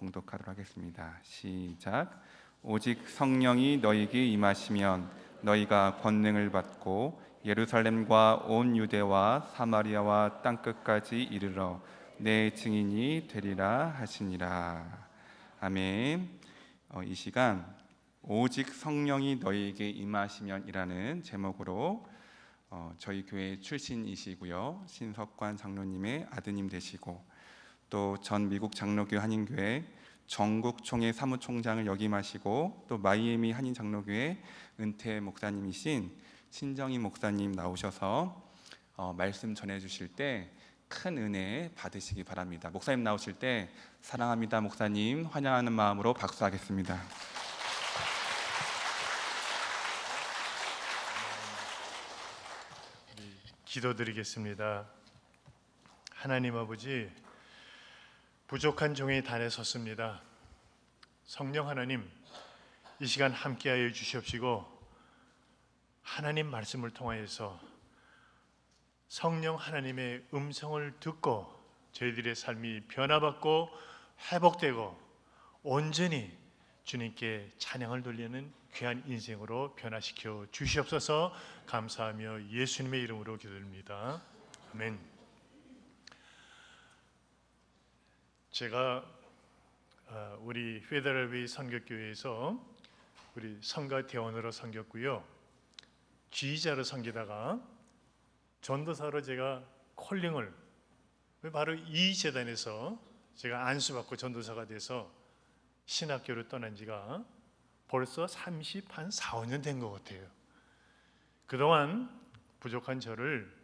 봉독하도록 하겠습니다. 시작. 오직 성령이 너희에게 임하시면 너희가 권능을 받고 예루살렘과 온 유대와 사마리아와 땅끝까지 이르러 내 증인이 되리라 하시니라. 아멘. 이 시간 오직 성령이 너희에게 임하시면이라는 제목으로 저희 교회 출신이시고요, 신석관 장로님의 아드님 되시고 또 전 미국 장로교 한인교회 전국 총회 사무총장을 역임하시고 또 마이애미 한인 장로교회 은퇴 목사님이신 신정희 목사님 나오셔서 말씀 전해주실 때 큰 은혜 받으시기 바랍니다. 목사님 나오실 때 사랑합니다 목사님 환영하는 마음으로 박수하겠습니다. 기도드리겠습니다. 하나님 아버지, 부족한 종의 단에 섰습니다. 성령 하나님, 이 시간 함께하여 주시옵시고 하나님 말씀을 통하여서 성령 하나님의 음성을 듣고 저희들의 삶이 변화받고 회복되고 온전히 주님께 찬양을 돌리는 귀한 인생으로 변화시켜 주시옵소서. 감사하며 예수님의 이름으로 기도드립니다. 아멘. 제가 우리 페더럴웨이 선교교회에서 우리 성가대원으로 섬겼고요, 지휘자로 섬기다가 전도사로 제가 콜링을 바로 이 재단에서 제가 안수받고 전도사가 돼서 신학교를 떠난 지가 벌써 4, 5년 된 것 같아요. 그동안 부족한 저를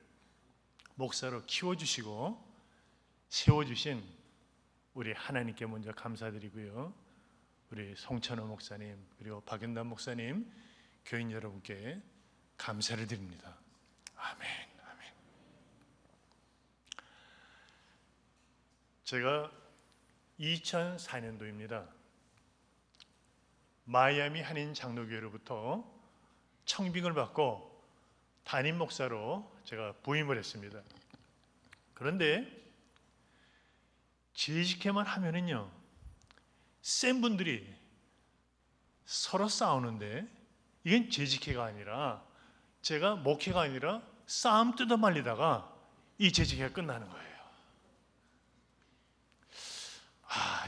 목사로 키워주시고 세워주신 우리 하나님께 먼저 감사드리고요, 우리 송천호 목사님 그리고 박연남 목사님, 교인 여러분께 감사를 드립니다. 아멘, 아멘. 제가 2004년도입니다. 마이애미 한인 장로교회로부터 청빙을 받고 담임 목사로 제가 부임을 했습니다. 그런데 재직회만 하면은요, 센 분들이 서로 싸우는데 이건 재직회가 아니라, 제가 목회가 아니라 싸움 뜯어말리다가 이 재직회가 끝나는 거예요.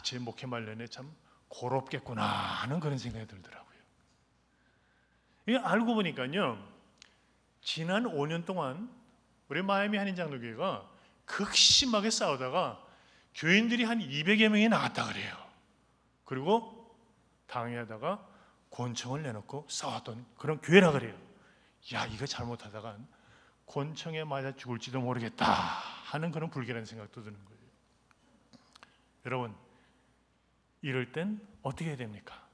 제 목회 말년에 참 고롭겠구나 하는 그런 생각이 들더라고요. 이게 알고 보니까요, 지난 5년 동안 우리 마이애미 한인 장로교회가 극심하게 싸우다가 교인들이 한 200여 명이 나갔다 그래요. 그리고 당회하다가 권총을 내놓고 싸웠던 그런 교회라 그래요. 야, 이거 잘못하다가 권총에 맞아 죽을지도 모르겠다 하는 그런 불길한 생각도 드는 거예요. 여러분, 이럴 땐 어떻게 해야 됩니까?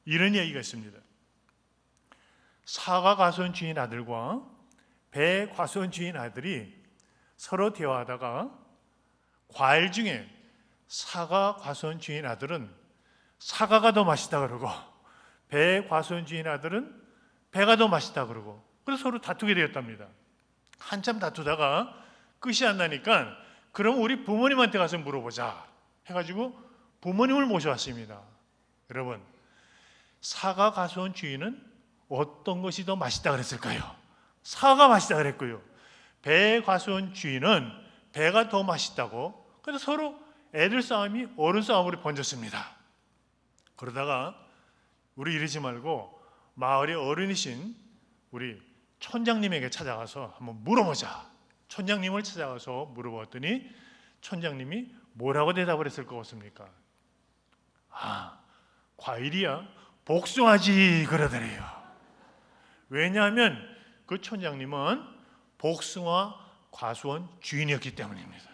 이런 이야기가 있습니다. 사과 과수원 주인 아들과 배 과수원 주인 아들이 서로 대화하다가 과일 중에 사과 과수원 주인 아들은 사과가 더 맛있다 그러고 배 과수원 주인 아들은 배가 더 맛있다 그러고, 그래서 서로 다투게 되었답니다. 한참 다투다가 끝이 안 나니까 그럼 우리 부모님한테 가서 물어보자 해가지고 부모님을 모셔왔습니다. 여러분, 사과 과수원 주인은 어떤 것이 더 맛있다 그랬을까요? 사과가 맛있다 그랬고요, 배 과수원 주인은 배가 더 맛있다고. 그래서 서로 애들 싸움이 어른 싸움으로 번졌습니다. 그러다가 우리 이러지 말고 마을의 어른이신 우리 촌장님에게 찾아가서 한번 물어보자. 촌장님을 찾아가서 물어봤더니 촌장님이 뭐라고 대답을 했을 것 같습니까? 과일이야 복숭아지 그러더래요. 왜냐하면 그 촌장님은 복숭아 과수원 주인이었기 때문입니다.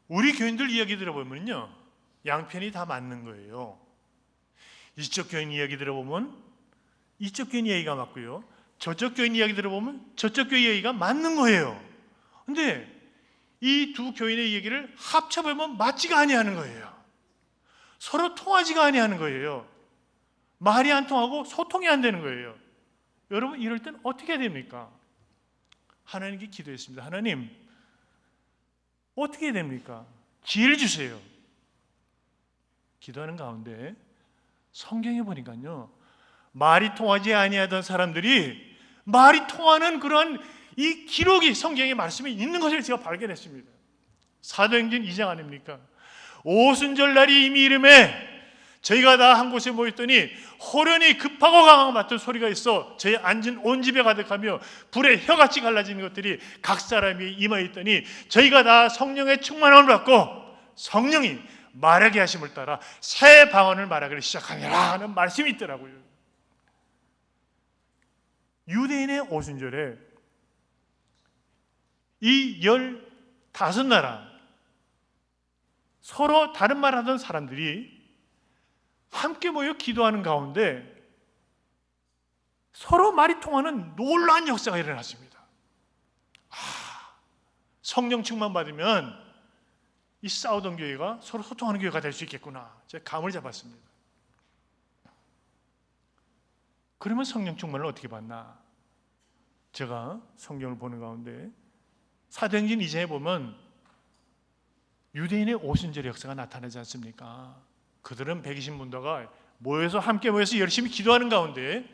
우리 교인들 이야기 들어보면요, 양편이 다 맞는 거예요. 이쪽 교인 이야기 들어보면 이쪽 교인 이야기가 맞고요, 저쪽 교인 이야기 들어보면 저쪽 교인 이야기가 맞는 거예요. 근데 이 두 교인의 얘기를 합쳐보면 맞지가 아니하는 거예요. 서로 통하지가 아니하는 거예요. 말이 안 통하고 소통이 안 되는 거예요. 여러분, 이럴 땐 어떻게 해야 됩니까? 하나님께 기도했습니다. 하나님, 어떻게 해야 됩니까? 지혜를 주세요. 기도하는 가운데 성경에 보니까요, 말이 통하지 아니하던 사람들이 말이 통하는 그런 이 기록이 성경의 말씀에 있는 것을 제가 발견했습니다. 사도행전 2장 아닙니까? 오순절날이 이미 이름에 저희가 다 한 곳에 모였더니 호련히 급하고 강하고 맡은 소리가 있어 저희 앉은 온 집에 가득하며 불에 혀같이 갈라지는 것들이 각 사람이 임하여 있더니 저희가 다 성령의 충만함을 받고 성령이 말하게 하심을 따라 새 방언을 말하기를 시작하니라 하는 말씀이 있더라고요. 유대인의 오순절에 이 15나라 서로 다른 말 하던 사람들이 함께 모여 기도하는 가운데 서로 말이 통하는 놀라운 역사가 일어났습니다. 성령 충만 받으면 이 싸우던 교회가 서로 소통하는 교회가 될 수 있겠구나, 제가 감을 잡았습니다. 그러면 성령 충만을 어떻게 받나? 제가 성경을 보는 가운데 사도행전 2장에 보면 유대인의 오순절 역사가 나타나지 않습니까? 그들은 120문도가 함께 모여서 열심히 기도하는 가운데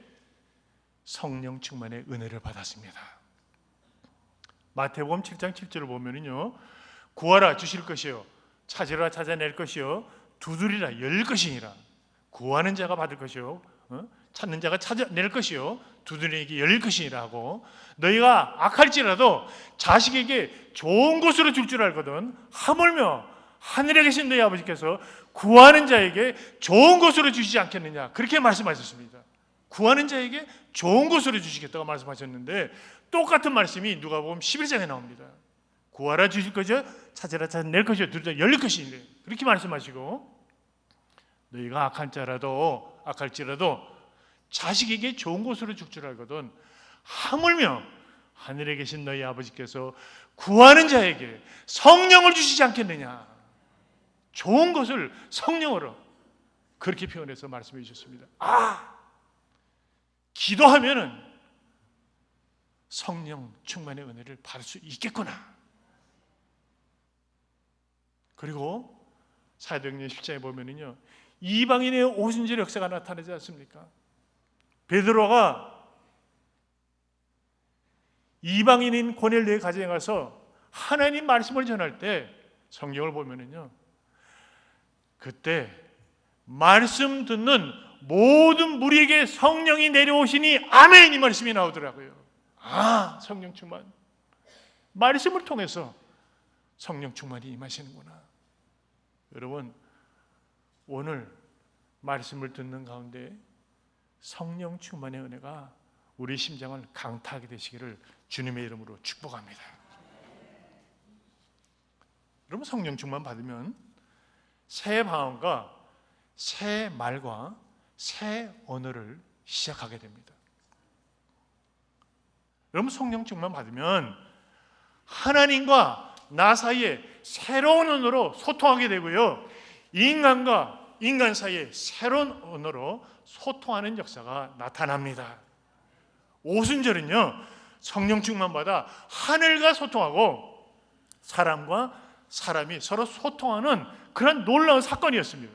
성령 충만의 은혜를 받았습니다. 마태복음 7장 7절을 보면은요, 구하라 주실 것이요, 찾으라 찾아낼 것이요, 두드리라 열 것이니라. 구하는 자가 받을 것이요, 찾는 자가 찾아낼 것이요, 두드리에게 열릴 것이니라 하고, 너희가 악할지라도 자식에게 좋은 것으로 줄 줄 알거든 하물며 하늘에 계신 너희 아버지께서 구하는 자에게 좋은 것으로 주시지 않겠느냐, 그렇게 말씀하셨습니다. 구하는 자에게 좋은 것으로 주시겠다고 말씀하셨는데, 똑같은 말씀이 누가복음 11장에 나옵니다. 구하라 주실 것이요, 찾으라 찾아낼 것이요, 두드리라 열릴 것이니, 그렇게 말씀하시고, 너희가 악할지라도 자식에게 좋은 것으로 줄 줄 알거든 하물며 하늘에 계신 너희 아버지께서 구하는 자에게 성령을 주시지 않겠느냐. 좋은 것을 성령으로 그렇게 표현해서 말씀해 주셨습니다. 기도하면은 성령 충만의 은혜를 받을 수 있겠구나. 그리고 사도행전 10장에 보면은요, 이방인의 오순절 역사가 나타나지 않습니까? 베드로가 이방인인 고넬료의 가정에 가서 하나님 말씀을 전할 때 성경을 보면은요, 그때 말씀 듣는 모든 무리에게 성령이 내려오시니 아멘, 이 말씀이 나오더라고요. 성령 충만, 말씀을 통해서 성령 충만이 임하시는구나. 여러분, 오늘 말씀을 듣는 가운데 성령 충만의 은혜가 우리 심장을 강타하게 되시기를 주님의 이름으로 축복합니다. 여러분, 성령 충만 받으면 새 방언과 새 말과 새 언어를 시작하게 됩니다. 여러분, 성령 충만 받으면 하나님과 나 사이에 새로운 언어로 소통하게 되고요, 인간과 인간 사이에 새로운 언어로 소통하는 역사가 나타납니다. 오순절은요, 성령 충만 받아 하늘과 소통하고 사람과 사람이 서로 소통하는 그런 놀라운 사건이었습니다.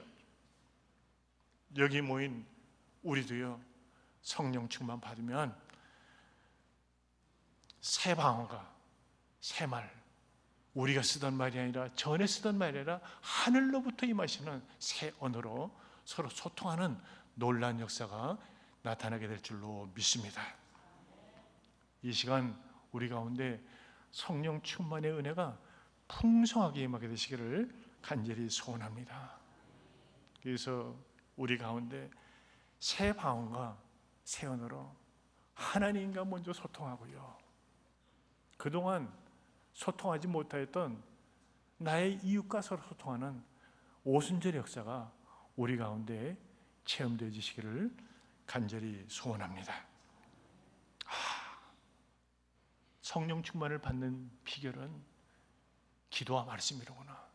여기 모인 우리도요, 성령 충만 받으면 새 방언과 새 말, 우리가 쓰던 말이 아니라 전에 쓰던 말이 아니라 하늘로부터 임하시는 새 언어로 서로 소통하는 놀라운 역사가 나타나게 될 줄로 믿습니다. 이 시간 우리 가운데 성령 충만의 은혜가 풍성하게 임하게 되시기를 간절히 소원합니다. 그래서 우리 가운데 새 방언과 새 언어로 하나님과 먼저 소통하고요, 그동안 소통하지 못하였던 나의 이웃과 서로 소통하는 오순절 역사가 우리 가운데 체험되어지시기를 간절히 소원합니다. 성령 충만을 받는 비결은 기도와 말씀이로구나.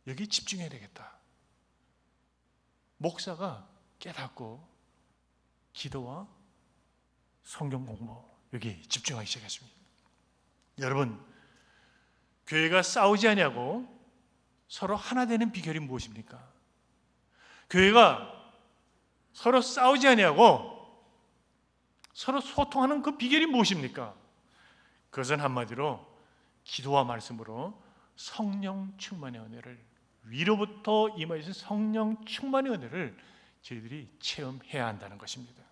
여기 집중해야 되겠다. 목사가 깨닫고 기도와 성경 공부, 여기 집중하기 시작했습니다. 여러분, 교회가 싸우지 않냐고 서로 하나 되는 비결이 무엇입니까? 교회가 서로 싸우지 않냐고 서로 소통하는 그 비결이 무엇입니까? 그것은 한마디로 기도와 말씀으로 성령 충만의 은혜를, 위로부터 임하신 성령 충만의 은혜를 저희들이 체험해야 한다는 것입니다.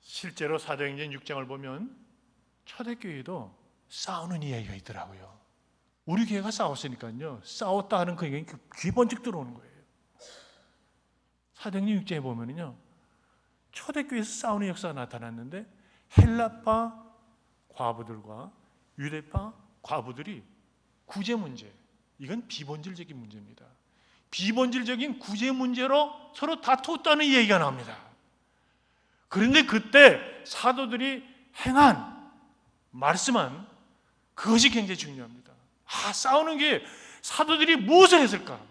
실제로 사도행전 6장을 보면 초대교회도 싸우는 이야기가 있더라고요. 우리 교회가 싸웠으니까요, 싸웠다 하는 그 얘기가 귀에 번쩍 들어오는 거예요. 사도행전 6장에 보면요, 초대교회에서 싸우는 역사가 나타났는데 헬라파 과부들과 유대파 과부들이 구제 문제, 이건 비본질적인 문제입니다. 비본질적인 구제 문제로 서로 다투었다는 얘기가 나옵니다. 그런데 그때 사도들이 행한, 말씀한 그것이 굉장히 중요합니다. 싸우는 게 사도들이 무엇을 했을까?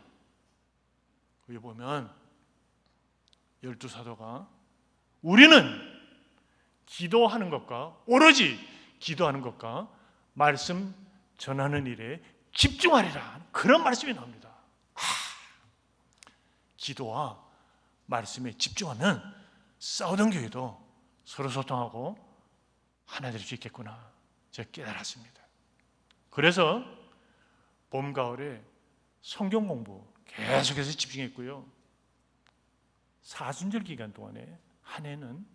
여기 보면 12사도가 우리는 기도하는 것과, 오로지 기도하는 것과 말씀 전하는 일에 집중하리라, 그런 말씀이 나옵니다. 기도와 말씀에 집중하면 싸우던 교회도 서로 소통하고 하나 될 수 있겠구나, 제가 깨달았습니다. 그래서 봄, 가을에 성경 공부 계속해서 집중했고요. 사순절 기간 동안에 한 해는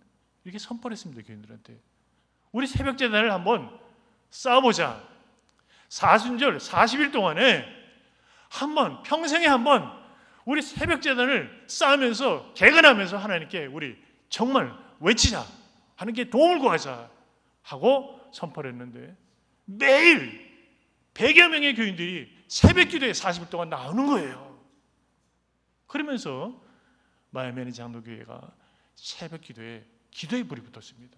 이렇게 선포했습니다. 교인들한테 우리 새벽 제단을 한번 쌓아보자. 사순절 40일 동안에 한번, 평생에 한번 우리 새벽 제단을 쌓으면서 개근하면서 하나님께 우리 정말 외치자, 하나님께 도움을 구하자 하고 선포를 했는데 매일 100여 명의 교인들이 새벽 기도에 40일 동안 나오는 거예요. 그러면서 마이애미 장로교회가 새벽 기도에 기도의 불이 붙었습니다.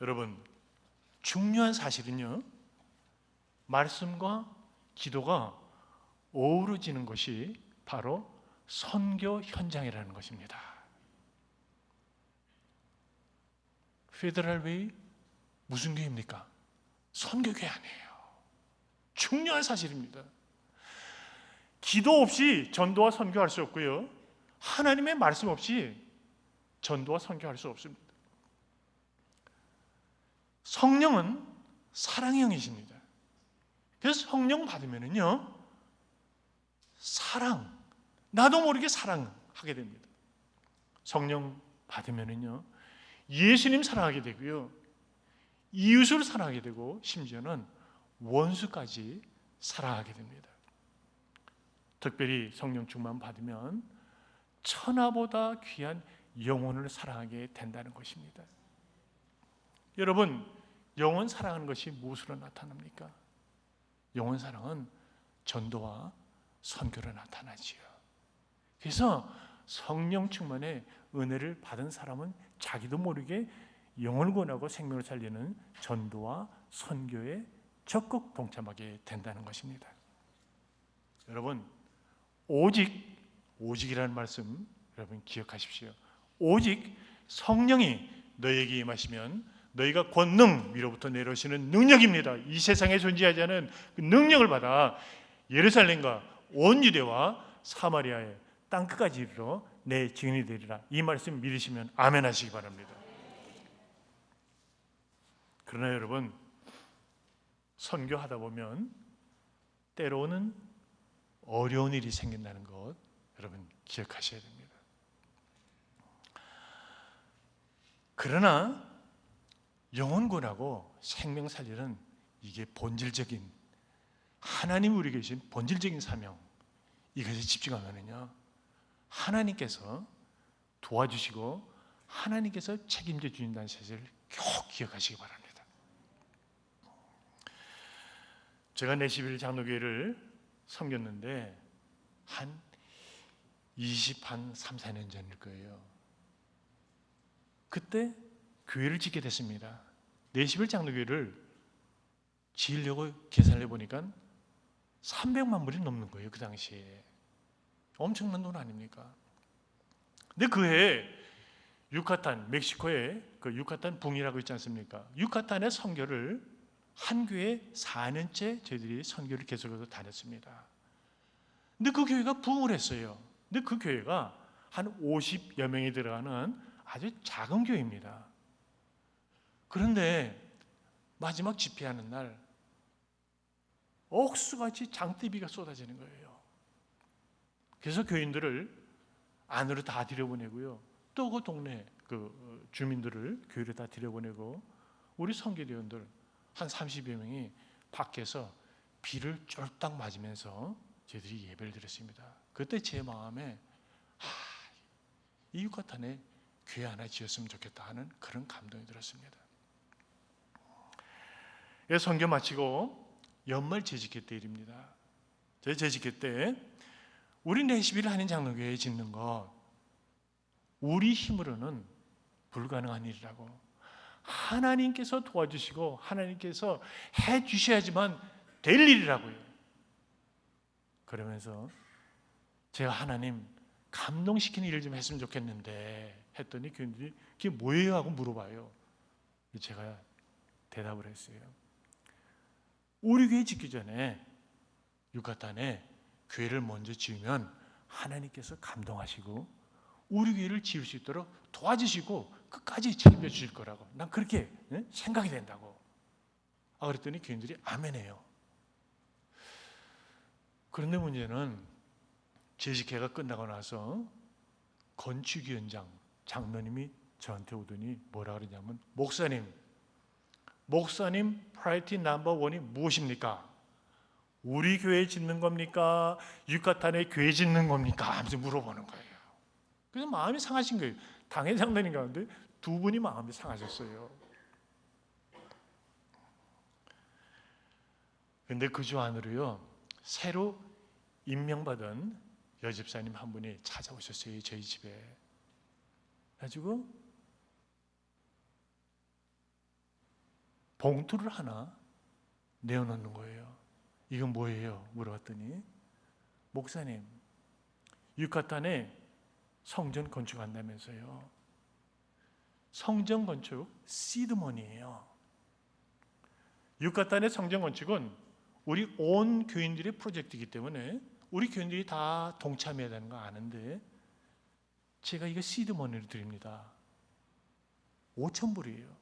여러분, 중요한 사실은요, 말씀과 기도가 어우러지는 것이 바로 선교 현장이라는 것입니다. 페더럴 웨이 무슨 교회입니까? 선교교회 아니에요. 중요한 사실입니다. 기도 없이 전도와 선교할 수 없고요, 하나님의 말씀 없이 전도와 선교할 수 없습니다. 성령은 사랑의 영이십니다. 그래서 성령 받으면은요, 나도 모르게 사랑하게 됩니다. 성령 받으면은요, 예수님 사랑하게 되고요, 이웃을 사랑하게 되고, 심지어는 원수까지 사랑하게 됩니다. 특별히 성령 충만 받으면 천하보다 귀한 영혼을 사랑하게 된다는 것입니다. 여러분, 영혼 사랑하는 것이 무엇으로 나타납니까? 영혼 사랑은 전도와 선교로 나타나지요. 그래서 성령 충만의 은혜를 받은 사람은 자기도 모르게 영혼을 구원하고 생명을 살리는 전도와 선교에 적극 동참하게 된다는 것입니다. 여러분, 오직이라는 말씀 여러분 기억하십시오. 오직 성령이 너희에게 임하시면 너희가 권능, 위로부터 내려오시는 능력입니다. 이 세상에 존재하지 않은 그 능력을 받아 예루살렘과 온 유대와 사마리아의 땅끝까지 이르러 내 증인이 되리라. 이 말씀 믿으시면 아멘 하시기 바랍니다. 그러나 여러분, 선교하다 보면 때로는 어려운 일이 생긴다는 것 여러분 기억하셔야 됩니다. 그러나 영혼구원하고 생명 살리는 이게 본질적인, 하나님이 우리에게 주신 본질적인 사명, 이것에 집중하면요, 하나님께서 도와주시고 하나님께서 책임져 주신다는 사실을 꼭 기억하시기 바랍니다. 제가 내시빌 장로교회를 섬겼는데 한 3, 4년 전일 거예요. 그때 교회를 짓게 됐습니다. 내시빌 장로교회를 지으려고 계산을 해보니까 300만 불이 넘는 거예요. 그 당시에 엄청난 돈 아닙니까? 근데 그 해에 유카탄, 멕시코의 그 유카탄 붕이라고 있지 않습니까? 유카탄의 선교를 한 교회 4년째 저희들이 선교를 계속해서 다녔습니다. 근데 그 교회가 부흥을 했어요. 근데 그 교회가 한 50여 명이 들어가는 아주 작은 교회입니다. 그런데 마지막 집회하는 날 억수같이 장대비가 쏟아지는 거예요. 그래서 교인들을 안으로 다 들여보내고요. 또 그 동네 그 주민들을 교회로 다 들여보내고 우리 선교대원들 한 30여 명이 밖에서 비를 쫄딱 맞으면서 저희들이 예배를 드렸습니다. 그때 제 마음에 이 유카탄에 교회 하나 지었으면 좋겠다 하는 그런 감동이 들었습니다. 선교 마치고 연말 재직회 때 일입니다. 저희 재직회 때 우리 내시비를 한인 장로교회에 짓는 것 우리 힘으로는 불가능한 일이라고, 하나님께서 도와주시고 하나님께서 해 주셔야지만 될 일이라고요. 그러면서 제가 하나님 감동시키는 일을 좀 했으면 좋겠는데 했더니 교인들이 그게 뭐예요? 하고 물어봐요. 제가 대답을 했어요. 우리 교회 짓기 전에 유카탄에 교회를 먼저 지으면 하나님께서 감동하시고 우리 교회를 지을 수 있도록 도와주시고 끝까지 책임져 주실 거라고, 난 그렇게 생각이 된다고. 그랬더니 교인들이 아멘해요. 그런데 문제는 재직회가 끝나고 나서 건축위원장 장로님이 저한테 오더니 뭐라 그러냐면, 목사님 프라이어티 넘버 원이 무엇입니까? 우리 교회 짓는 겁니까? 유카탄에 교회 짓는 겁니까? 하면서 물어보는 거예요. 그래서 마음이 상하신 거예요. 당회 장로님 가운데 두 분이 마음이 상하셨어요. 그런데 그 주 안으로요, 새로 임명받은 여집사님 한 분이 찾아오셨어요. 저희 집에. 가지고 봉투를 하나 내어놓는 거예요. 이건 뭐예요? 물어봤더니, 목사님 유카탄에 성전 건축한다면서요. 성전 건축 시드머니예요. 유카탄의 성전 건축은 우리 온 교인들의 프로젝트이기 때문에 우리 교인들이 다 동참해야 되는 거 아는데, 제가 이거 시드머니를 드립니다. 5,000불이에요.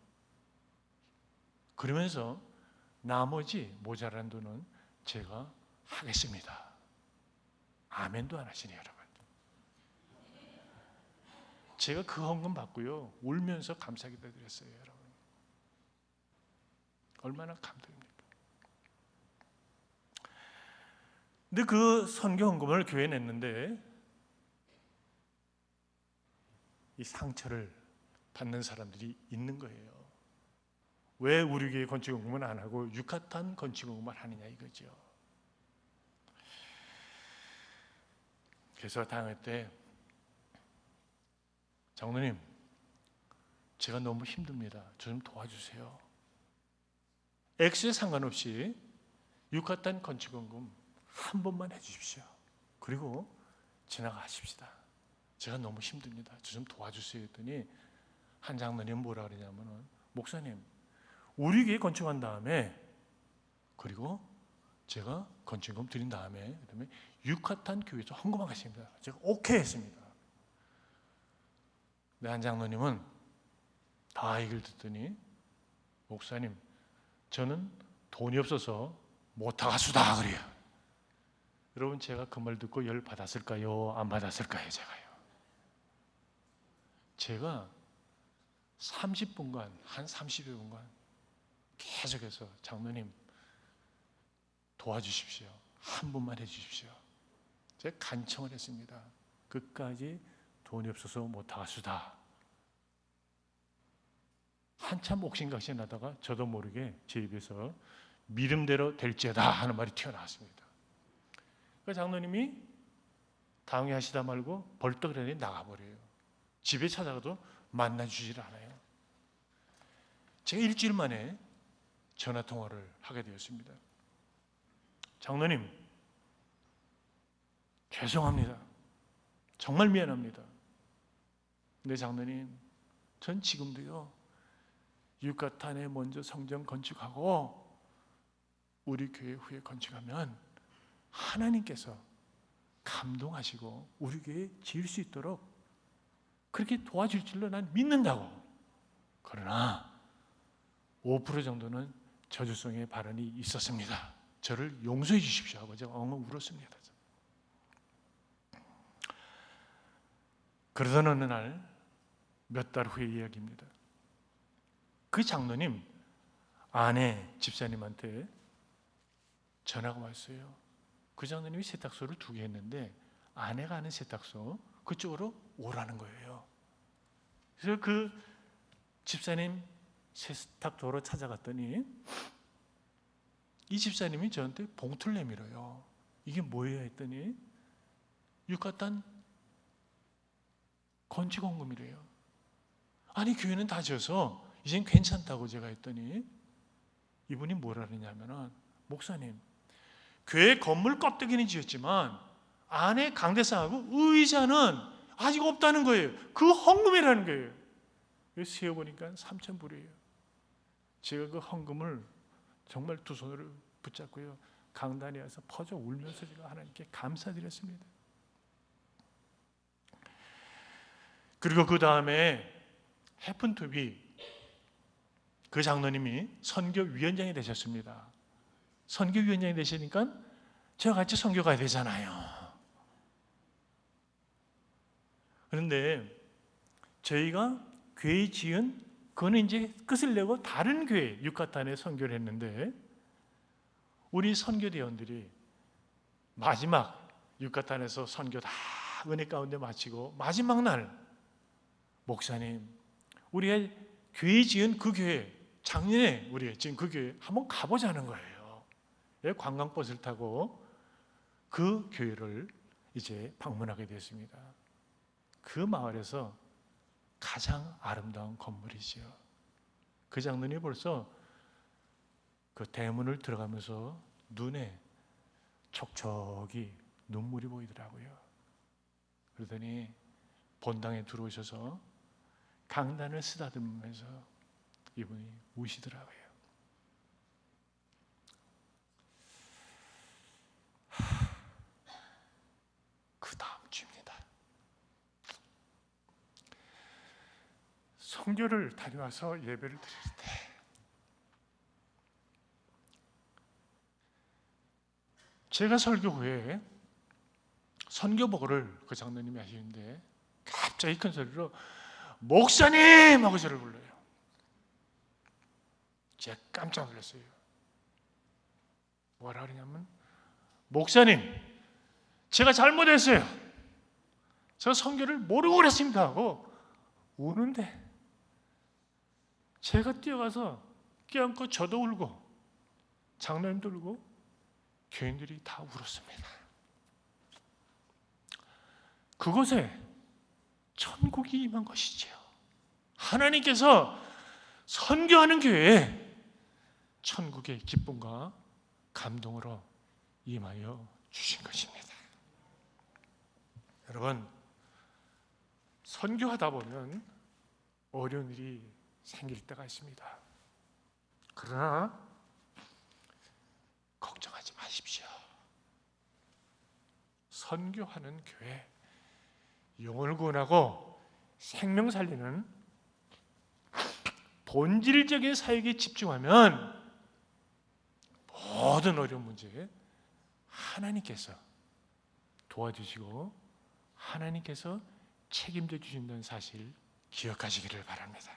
그러면서 나머지 모자란 돈은 제가 하겠습니다. 아멘도 안 하시네요, 여러분. 제가 그 헌금 받고요, 울면서 감사기도 드렸어요, 여러분. 얼마나 감동입니까? 근데 그 선교 헌금을 교회에 냈는데 이 상처를 받는 사람들이 있는 거예요. 왜 우리 교회 건축 헌금은 안 하고 유카탄 건축 헌금만 하느냐 이거죠. 그래서 당회 때 장로님, 제가 너무 힘듭니다. 저 좀 도와주세요. 액수에 상관없이 유카탄 건축 헌금 한 번만 해주십시오. 그리고 지나가십시다. 제가 너무 힘듭니다. 저 좀 도와주세요 했더니 한 장로님 뭐라 그러냐면은, 목사님 우리 교회 건축한 다음에 그리고 제가 건축금 드린 다음에 그다음에 유카탄 교회에서 헌금하겠습니다. 제가 오케이 했습니다. 근데 한 장로님은 다 얘기를 듣더니, 목사님 저는 돈이 없어서 못하겠수다 그래요. 여러분, 제가 그 말 듣고 열 받았을까요? 안 받았을까요? 제가 30분간 한 30여 분간 계속해서 장로님 도와주십시오. 한 번만 해주십시오. 제가 간청을 했습니다. 끝까지 돈이 없어서 못하겠수다. 한참 옥신각신하다가 저도 모르게 제 입에서 믿음대로 될지어다 하는 말이 튀어나왔습니다. 그 장로님이 당회하시다 말고 벌떡 일어나 나가버려요. 집에 찾아가도 만나주질 않아요. 제가 일주일 만에 전화통화를 하게 되었습니다. 장로님, 죄송합니다. 정말 미안합니다. 근데 장로님, 전 지금도요, 유카탄에 먼저 성전 건축하고 우리 교회 후에 건축하면 하나님께서 감동하시고 우리 교회 지을 수 있도록 그렇게 도와줄 줄로 난 믿는다고. 그러나 5% 정도는 저주성의 발언이 있었습니다. 저를 용서해 주십시오 하고 제가 엉엉 울었습니다. 그러던 어느 날 몇 달 후의 이야기입니다. 그 장로님 아내 집사님한테 전화가 왔어요. 그 장로님이 세탁소를 2개 했는데 아내가 하는 세탁소 그쪽으로 오라는 거예요. 그래서 그 집사님 세탁소로 찾아갔더니 이 집사님이 저한테 봉투를 내밀어요. 이게 뭐예요 했더니 유카탄 건축원금이래요. 아니 교회는 다 져서 이젠 괜찮다고 제가 했더니 이분이 뭐라 그러냐면은 목사님 교회 건물 껍데기는 지었지만 안에 강대상하고 의자는 아직 없다는 거예요. 그 헌금이라는 거예요. 그래서 세어보니까 3,000불이에요. 제가 그 헌금을 정말 2손으로 붙잡고요, 강단에 와서 퍼져 울면서 제가 하나님께 감사드렸습니다. 그리고 그 다음에 해픈투비 그 장로님이 선교위원장이 되셨습니다. 선교위원장이 되시니까 저와 같이 선교 가야 되잖아요. 그런데 저희가 교회 지은 그거는 이제 끝을 내고 다른 교회 유카탄에 선교를 했는데 우리 선교대원들이 마지막 유카탄에서 선교 다 은혜 가운데 마치고 마지막 날 목사님 우리가 교회 지은 그 교회 작년에 우리가 지금 그 교회 한번 가보자는 거예요. 관광버스를 타고 그 교회를 이제 방문하게 됐습니다. 그 마을에서 가장 아름다운 건물이지요. 그 장로님이 벌써 그 대문을 들어가면서 눈에 촉촉이 눈물이 보이더라고요. 그러더니 본당에 들어오셔서 강단을 쓰다듬으면서 이분이 우시더라고요. 그 다음 주입니다. 선교를 다녀와서 예배를 드릴 때 제가 설교 후에 선교복을 그 장로님이 하시는데 갑자기 큰 소리로 목사님! 하고 저를 불러요. 제가 깜짝 놀랐어요. 뭐라 그러냐면 목사님, 제가 잘못했어요. 제가 선교를 모르고 그랬습니다 하고 우는데 제가 뛰어가서 껴안고 저도 울고 장로님도 울고 교인들이 다 울었습니다. 그곳에 천국이 임한 것이지요. 하나님께서 선교하는 교회에 천국의 기쁨과 감동으로 임하여 주신 것입니다. 여러분, 선교하다 보면 어려운 일이 생길 때가 있습니다. 그러나 걱정하지 마십시오. 선교하는 교회, 영혼을 구원하고 생명 살리는 본질적인 사역에 집중하면 모든 어려운 문제에 하나님께서 도와주시고 하나님께서 책임져 주신다는 사실 기억하시기를 바랍니다.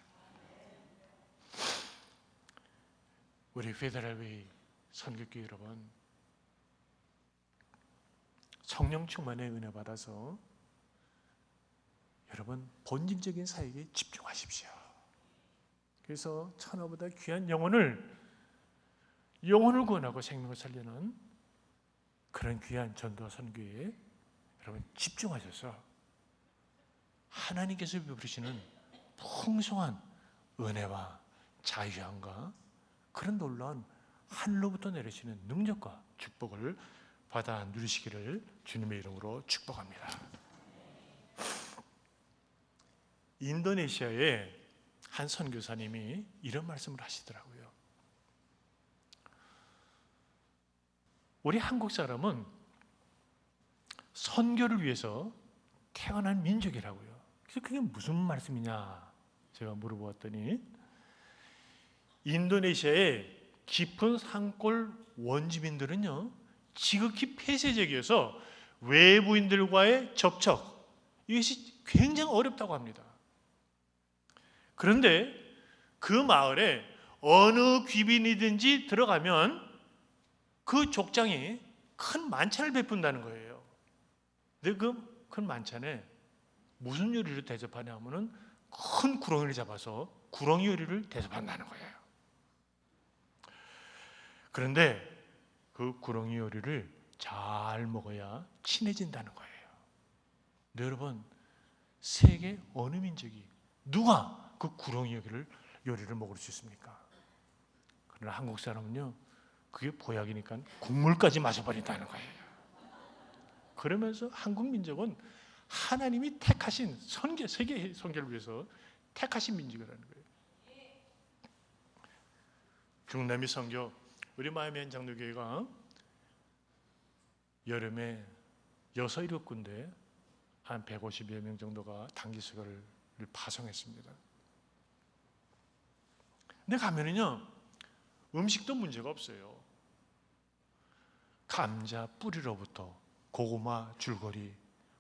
우리 페더럴웨이 선교교회 여러분, 성령 충만의 은혜 받아서 여러분 본질적인 사역에 집중하십시오. 그래서 천하보다 귀한 영혼을 구원하고 생명을 살리는 그런 귀한 전도와 선교에 여러분 집중하셔서 하나님께서 베푸시는 풍성한 은혜와 자유함과 그런 놀라운 하늘로부터 내리시는 능력과 축복을 받아 누리시기를 주님의 이름으로 축복합니다. 인도네시아에 한 선교사님이 이런 말씀을 하시더라고요. 우리 한국 사람은 선교를 위해서 태어난 민족이라고요. 그래서 그게 무슨 말씀이냐 제가 물어보았더니, 인도네시아의 깊은 산골 원주민들은요, 지극히 폐쇄적이어서 외부인들과의 접촉, 이것이 굉장히 어렵다고 합니다. 그런데 그 마을에 어느 귀빈이든지 들어가면 그 족장이 큰 만찬을 베푼다는 거예요. 근데 그 큰 만찬에 무슨 요리를 대접하냐 하면은 큰 구렁이를 잡아서 구렁이 요리를 대접한다는 거예요. 그런데 그 구렁이 요리를 잘 먹어야 친해진다는 거예요. 근데 여러분, 세계 어느 민족이 누가 그 구렁이 요리를 먹을 수 있습니까? 그러나 한국 사람은요, 그게 보약이니까 국물까지 마셔버린다는 거예요. 그러면서 한국 민족은 하나님이 택하신 세계 선교를 위해서 택하신 민족이라는 거예요. 중남미 선교, 우리 마이애미 장로교회가 여름에 6, 7군데 한 150여 명 정도가 단기수교를 파송했습니다. 근데 가면은요, 음식도 문제가 없어요. 감자 뿌리로부터 고구마 줄거리,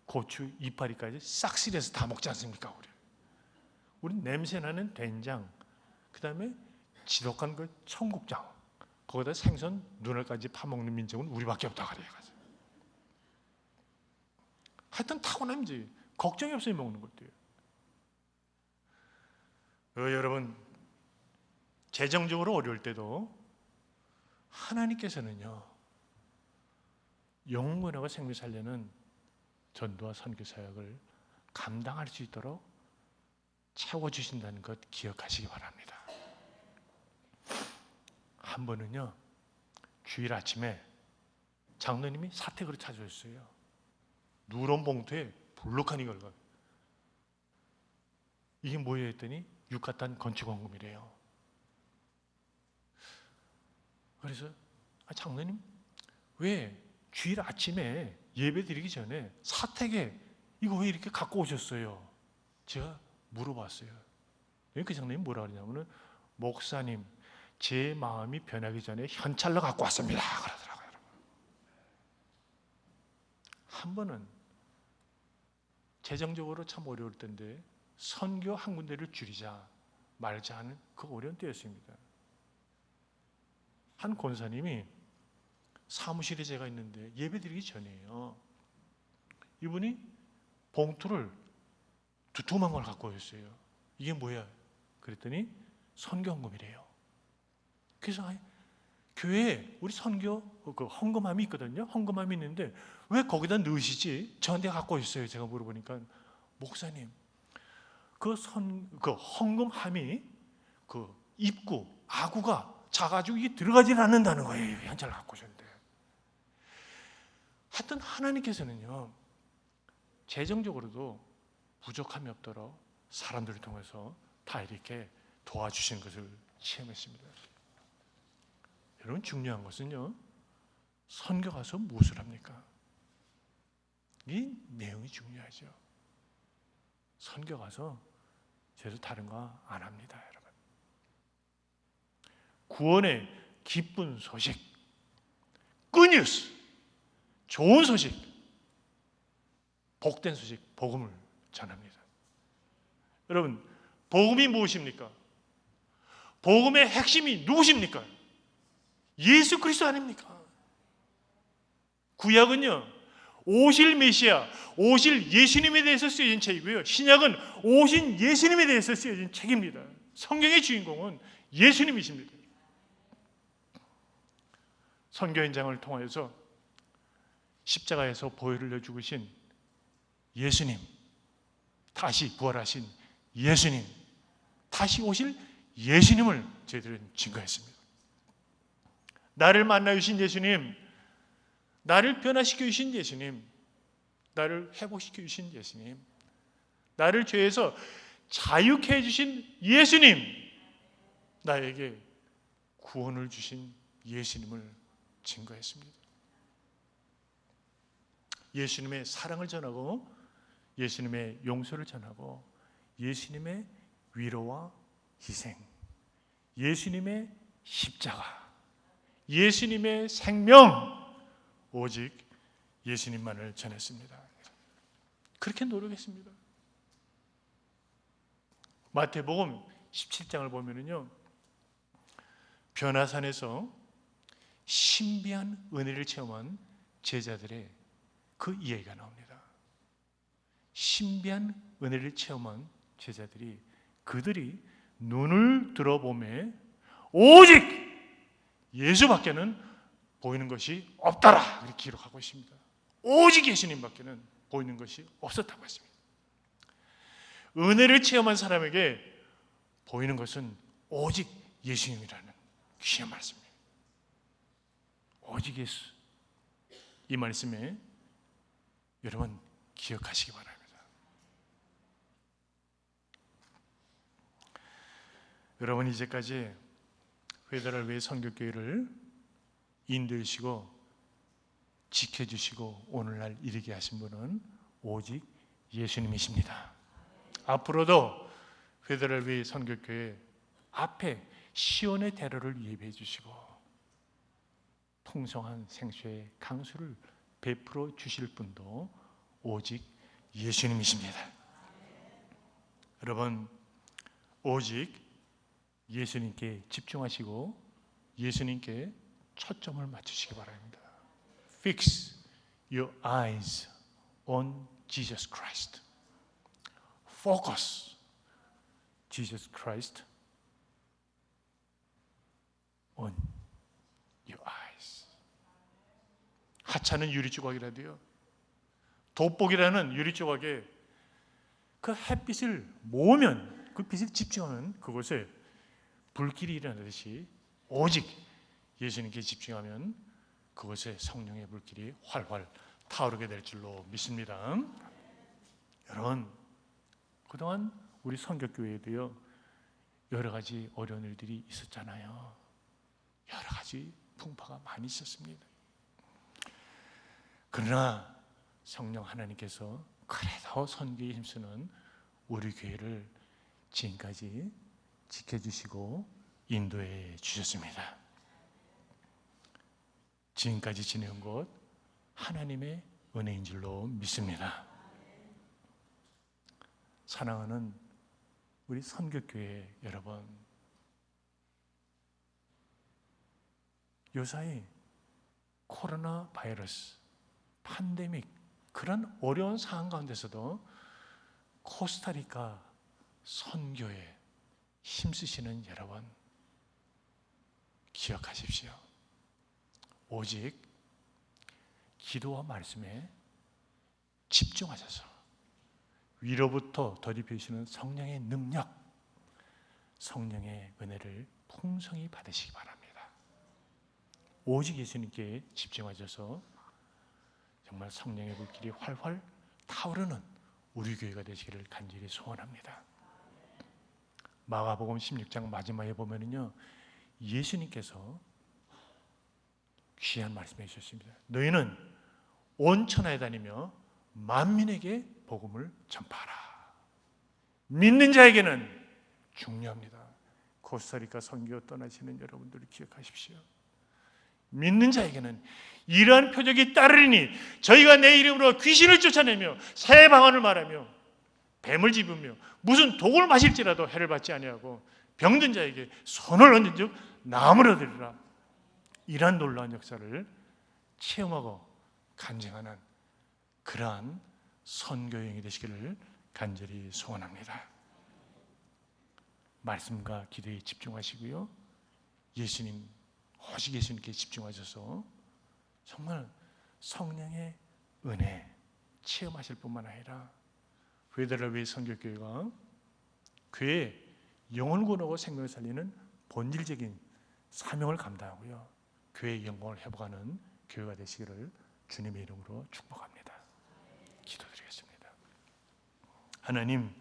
고추 이파리까지 싹쓸이해서 다 먹지 않습니까? 우리 냄새나는 된장, 그 다음에 지독한 그 청국장, 거기다 생선 눈알까지 파먹는 민족은 우리밖에 없다 그래요. 하여튼 타고난 민족이 걱정이 없어요, 먹는 것도요. 여러분, 재정적으로 어려울 때도 하나님께서는요, 영문화와 생명 살려는 전도와 선교 사역을 감당할 수 있도록 채워주신다는 것 기억하시기 바랍니다. 한 번은요, 주일 아침에 장로님이 사택으로 찾아오셨어요. 누런 봉투에 볼록한 이걸 가지고. 이게 뭐예요 했더니 유카탄 건축원금이래요. 그래서 장로님, 왜 주일 아침에 예배 드리기 전에 사택에 이거 왜 이렇게 갖고 오셨어요? 제가 물어봤어요. 그 장로님이 뭐라 그러냐면은, 목사님, 제 마음이 변하기 전에 현찰로 갖고 왔습니다 그러더라고요. 여러분, 한 번은 재정적으로 참 어려울 텐데 선교 한 군데를 줄이자 말자 하는 그 어려운 때였습니다. 한 권사님이 사무실에 제가 있는데 예배드리기 전이에요. 이분이 봉투를 두툼한 걸 갖고 오셨어요. 이게 뭐야? 그랬더니 선교헌금이래요. 그래서 교회에 우리 선교 그 헌금함이 있거든요. 헌금함이 있는데 왜 거기다 넣으시지? 저한테 갖고 오셨어요. 제가 물어보니까, 목사님, 그 헌금함이 그 입구 아구가 작아지고 이게 들어가질 않는다는 거예요. 현찰을 갖고 오셨는데. 하여튼 하나님께서는요, 재정적으로도 부족함이 없도록 사람들을 통해서 다 이렇게 도와주신 것을 체험했습니다. 여러분, 중요한 것은요, 선교 가서 무엇을 합니까? 이 내용이 중요하죠. 선교 가서 저도 다른 거 안 합니다, 여러분. 구원의 기쁜 소식, 굿뉴스, 좋은 소식, 복된 소식, 복음을 전합니다. 여러분, 복음이 무엇입니까? 복음의 핵심이 누구십니까? 예수 그리스도 아닙니까? 구약은요, 오실 메시아, 오실 예수님에 대해서 쓰여진 책이고요, 신약은 오신 예수님에 대해서 쓰여진 책입니다. 성경의 주인공은 예수님이십니다. 선교 현장을 통하여서 십자가에서 보혈을 죽으신 예수님, 다시 부활하신 예수님, 다시 오실 예수님을 저희들은 증거했습니다. 나를 만나 주신 예수님, 나를 변화시켜 주신 예수님, 나를 회복시켜 주신 예수님, 나를 죄에서 자유케 해주신 예수님, 나에게 구원을 주신 예수님을 증거했습니다. 예수님의 사랑을 전하고 예수님의 용서를 전하고 예수님의 위로와 희생, 예수님의 십자가, 예수님의 생명, 오직 예수님만을 전했습니다. 그렇게 노력했습니다. 마태복음 17장을 보면은요, 변화산에서 신비한 은혜를 체험한 제자들의 그 이야기가 나옵니다. 신비한 은혜를 체험한 제자들이 그들이 눈을 들어보매 오직 예수밖에는 보이는 것이 없더라, 이렇게 기록하고 있습니다. 오직 예수님밖에는 보이는 것이 없었다고 했습니다. 은혜를 체험한 사람에게 보이는 것은 오직 예수님이라는 귀한 말씀입니다. 오직 예수, 이 말씀에 여러분 기억하시기 바랍니다. 여러분, 이제까지 회달을 위해 선교교회를 인도해 주시고 지켜주시고 오늘날 이르게 하신 분은 오직 예수님이십니다. 앞으로도 회달을 위해 선교교회 앞에 시온의 대로를 예배해 주시고 풍성한 생수의 강수를 베풀어 주실 분도 오직 예수님이십니다. 여러분, 오직 예수님께 집중하시고 예수님께 초점을 맞추시기 바랍니다. Fix your eyes on Jesus Christ. Focus Jesus Christ on your eyes. 하찮은 유리 조각이라도요, 돋보기라는 유리 조각에 그 햇빛을 모으면, 그 빛을 집중하면 그곳에 불길이 일어나듯이 오직 예수님께 집중하면 그곳에 성령의 불길이 활활 타오르게 될 줄로 믿습니다. 여러분, 그동안 우리 선교교회에도요, 여러 가지 어려운 일들이 있었잖아요. 여러 가지 풍파가 많이 있었습니다. 그러나 성령 하나님께서 그래도 선교에 힘쓰는 우리 교회를 지금까지 지켜주시고 인도해 주셨습니다. 지금까지 지내온 것 하나님의 은혜인 줄로 믿습니다. 사랑하는 우리 선교교회 여러분, 요사이 코로나 바이러스 팬데믹, 그런 어려운 상황 가운데서도 코스타리카 선교에 힘쓰시는 여러분 기억하십시오. 오직 기도와 말씀에 집중하셔서 위로부터 덧입히시는 성령의 능력, 성령의 은혜를 풍성히 받으시기 바랍니다. 오직 예수님께 집중하셔서 정말 성령의 불길이 활활 타오르는 우리 교회가 되시기를 간절히 소원합니다. 마가복음 16장 마지막에 보면은요, 예수님께서 귀한 말씀해 주셨습니다. 너희는 온 천하에 다니며 만민에게 복음을 전파하라. 믿는 자에게는 중요합니다. 코스타리카 선교 떠나시는 여러분들을 기억하십시오. 믿는 자에게는 이러한 표적이 따르리니 저희가 내 이름으로 귀신을 쫓아내며 새 방언을 말하며 뱀을 집으며 무슨 독을 마실지라도 해를 받지 아니하고 병든 자에게 손을 얹은 즉 나음을 얻으리라. 이러한 놀라운 역사를 체험하고 간증하는 그러한 선교여행이 되시기를 간절히 소원합니다. 말씀과 기도에 집중하시고요, 예수님, 오직 예수님께 집중하셔서 정말 성령의 은혜 체험하실 뿐만 아니라 회달을 위해 선교교회가 교회의 영혼을 구원하고 생명을 살리는 본질적인 사명을 감당하고요, 교회의 영광을 회복하는 교회가 되시기를 주님의 이름으로 축복합니다. 기도드리겠습니다. 하나님,